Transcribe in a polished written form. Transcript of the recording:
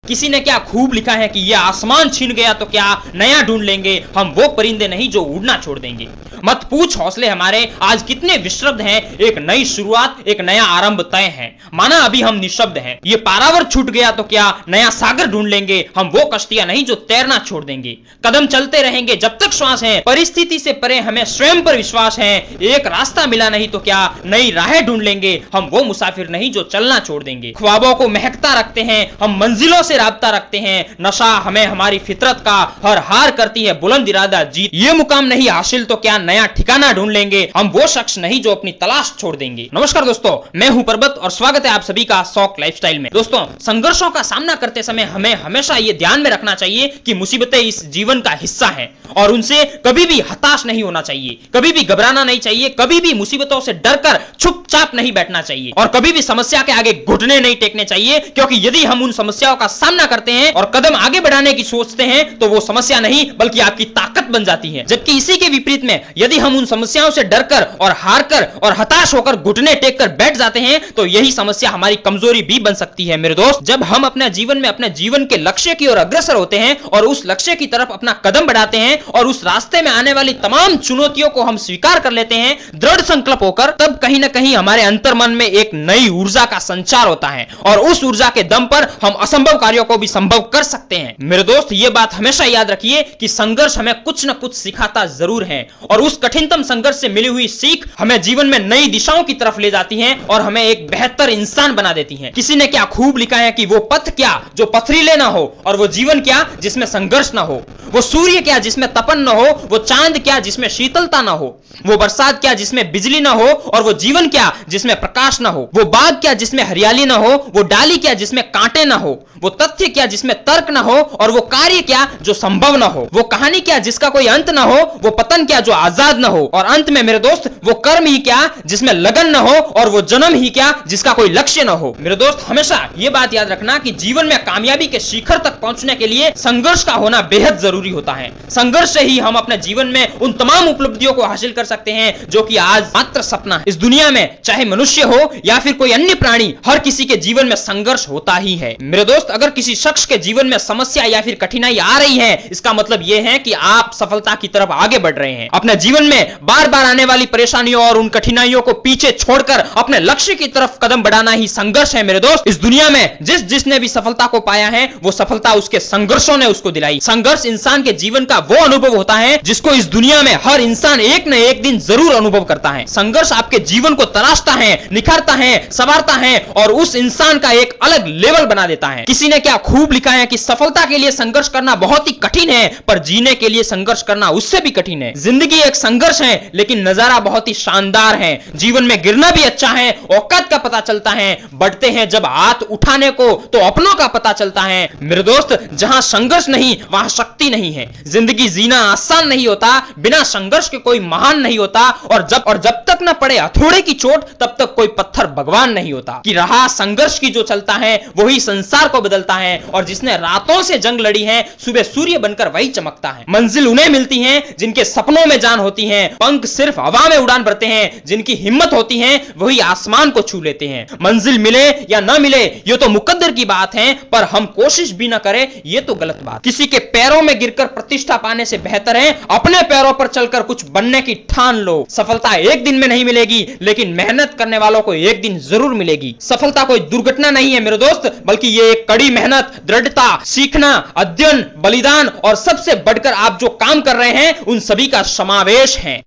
किसी ने क्या खूब लिखा है कि ये आसमान छीन गया तो क्या नया ढूंढ लेंगे, हम वो परिंदे नहीं जो उड़ना छोड़ देंगे। मत पूछ हौसले हमारे आज कितने विश्रब्द हैं, एक नई शुरुआत, एक नया आरंभ तय है। माना अभी हम निशब्द हैं, ये पारावर छूट गया तो क्या नया सागर ढूंढ लेंगे, हम वो कश्तियां नहीं जो तैरना छोड़ देंगे। कदम चलते रहेंगे जब तक श्वास है, परिस्थिति से परे हमें स्वयं पर विश्वास है। एक रास्ता मिला नहीं तो क्या नई राहें ढूंढ लेंगे, हम वो मुसाफिर नहीं जो चलना छोड़ देंगे। ख्वाबों को महकता रखते हैं, हम मंजिलों से राब्ता रखते हैं। नशा हमें हमारी फितरत का हर हार करती है, बुलंद इरादा जीत। ये मुकाम नहीं हासिल तो क्या नया ठिकाना ढूंढ लेंगे, हम वो शख्स नहीं जो अपनी तलाश छोड़ देंगे। नमस्कार दोस्तों, मैं हूं पर्वत और स्वागत है आप सभी का शौक लाइफस्टाइल में। दोस्तों, संघर्षों का सामना करते समय हमें हमेशा ये ध्यान में रखना चाहिए कि मुसीबतें इस जीवन का हिस्सा हैं और उनसे कभी भी हताश नहीं होना चाहिए, कभी भी घबराना नहीं चाहिए, कभी भी मुसीबतों से डरकर चुपचाप नहीं बैठना चाहिए और कभी भी समस्या के आगे घुटने नहीं टेकने चाहिए। क्योंकि यदि हम उन समस्याओं का सामना करते हैं और कदम आगे बढ़ाने की सोचते हैं तो वो समस्या नहीं बल्कि आपकी ताकत बन जाती है। जबकि इसी के विपरीत में यदि हम उन समस्याओं से डरकर और हारकर और हताश होकर घुटने टेककर बैठ जाते हैं तो यही समस्या हमारी कमजोरी भी बन सकती है। मेरे दोस्त, जब हम अपने जीवन में अपने जीवन के लक्ष्य की ओर अग्रसर होते हैं और उस लक्ष्य की तरफ अपना कदम बढ़ाते हैं और उस रास्ते में आने वाली तमाम चुनौतियों को हम स्वीकार कर लेते हैं दृढ़ संकल्प होकर, तब कहीं ना कहीं हमारे अंतर्मन में एक नई ऊर्जा का संचार होता है और उस ऊर्जा के दम पर हम असंभव कार्यों को भी संभव कर सकते हैं। मेरे दोस्त, ये बात हमेशा याद रखिए कि संघर्ष हमें कुछ न कुछ सिखाता जरूर है और उस कठिनतम संघर्ष से मिली हुई सीख हमें जीवन में नई दिशाओं की तरफ ले जाती है और हमें एक बेहतर इंसान बना देती है। किसी ने क्या खूब लिखा है कि वो पथ क्या जो पथरीले ना हो और वो जीवन क्या जिसमें संघर्ष ना हो, वो सूर्य क्या जिसमें तपन ना हो, वो चांद क्या जिसमें शीतलता ना हो, वो बरसात क्या जिसमें बिजली ना हो और वो जीवन क्या जिसमें प्रकाश ना हो, वो बाग क्या जिसमें हरियाली ना हो, वो डाली क्या जिसमें कांटे ना हो, वो तथ्य क्या जिसमें तर्क ना हो और वो कार्य क्या जो संभव ना हो, वो कहानी क्या जिसका कोई अंत ना हो, वो पतन क्या जो आजाद ना हो और अंत में मेरे दोस्त वो कर्म ही क्या जिसमें लगन ना हो और वो जन्म ही क्या जिसका कोई लक्ष्य ना हो। मेरे दोस्त, हमेशा ये बात याद रखना कि जीवन में कामयाबी के शिखर तक पहुंचने के लिए संघर्ष का होना बेहद जरूरी होता है। संघर्ष से ही हम अपने जीवन में उन तमाम उपलब्धियों को हासिल कर सकते हैं जो कि आज मात्र सपना है। इस दुनिया में चाहे मनुष्य हो या फिर कोई अन्य प्राणी, हर किसी के जीवन में संघर्ष होता ही है। मेरे दोस्त, अगर किसी शख्स के जीवन में समस्या या फिर कठिनाई आ रही है, इसका मतलब यह है कि आप सफलता की तरफ आगे बढ़ रहे हैं। अपने जीवन में बार बार आने वाली परेशानियों और उन कठिनाइयों को पीछे छोड़कर अपने लक्ष्य की तरफ कदम बढ़ाना ही संघर्ष है। मेरे दोस्त, इस दुनिया में जिसने भी सफलता को पाया है वो सफलता उसके संघर्षों ने उसको दिलाई। संघर्ष इंसान के जीवन का वो अनुभव होता है जिसको इस दुनिया में हर इंसान एक न एक दिन जरूर अनुभव करता है। संघर्ष आपके जीवन को तराशता है, निखारता है, संवारता है और उस इंसान का एक अलग लेवल बना देता है। किसी ने क्या खूब लिखा है कि सफलता के लिए संघर्ष करना बहुत ही कठिन है पर जीने के लिए संघर्ष करना उससे भी कठिन है। जिंदगी एक संघर्ष है लेकिन नजारा बहुत ही शानदार है। जीवन में गिरना भी अच्छा है, औकात का पता चलता है। बढ़ते हैं जब हाथ उठाने को तो अपनों का पता चलता है। मेरे दोस्त, जहां संघर्ष नहीं वहां शक्ति नहीं है। जिंदगी जीना आसान नहीं होता, बिना संघर्ष के कोई महान नहीं होता और जब तक न पड़े हथौड़े की चोट तब तक कोई पत्थर भगवान नहीं होता। कि रहा संघर्ष की जो चलता है वही संसार को बदलता है और जिसने रातों से जंग लड़ी है सुबह सूर्य बनकर वही चमकता है। मंजिल उन्हें मिलती है जिनके सपनों में जान होती है, पंख सिर्फ हवा में उड़ान भरते हैं, जिनकी हिम्मत होती है वही आसमान को छू लेते हैं। मंजिल मिले या ना मिले ये तो मुकद्दर की बात है पर हम कोशिश भी ना करें ये तो गलत बात। किसी के पैरों में गिरकर प्रतिष्ठा पाने से बेहतर है अपने पैरों पर चलकर कुछ बनने की ठान लो। सफलता एक दिन में नहीं मिलेगी लेकिन मेहनत करने वालों को एक दिन जरूर मिलेगी। सफलता कोई दुर्घटना नहीं है मेरे दोस्त, बल्कि ये एक कड़ी मेहनत, दृढ़ता, सीखना, अध्ययन, बलिदान और सबसे बढ़कर आप जो काम कर रहे हैं उन सभी का समावेश है।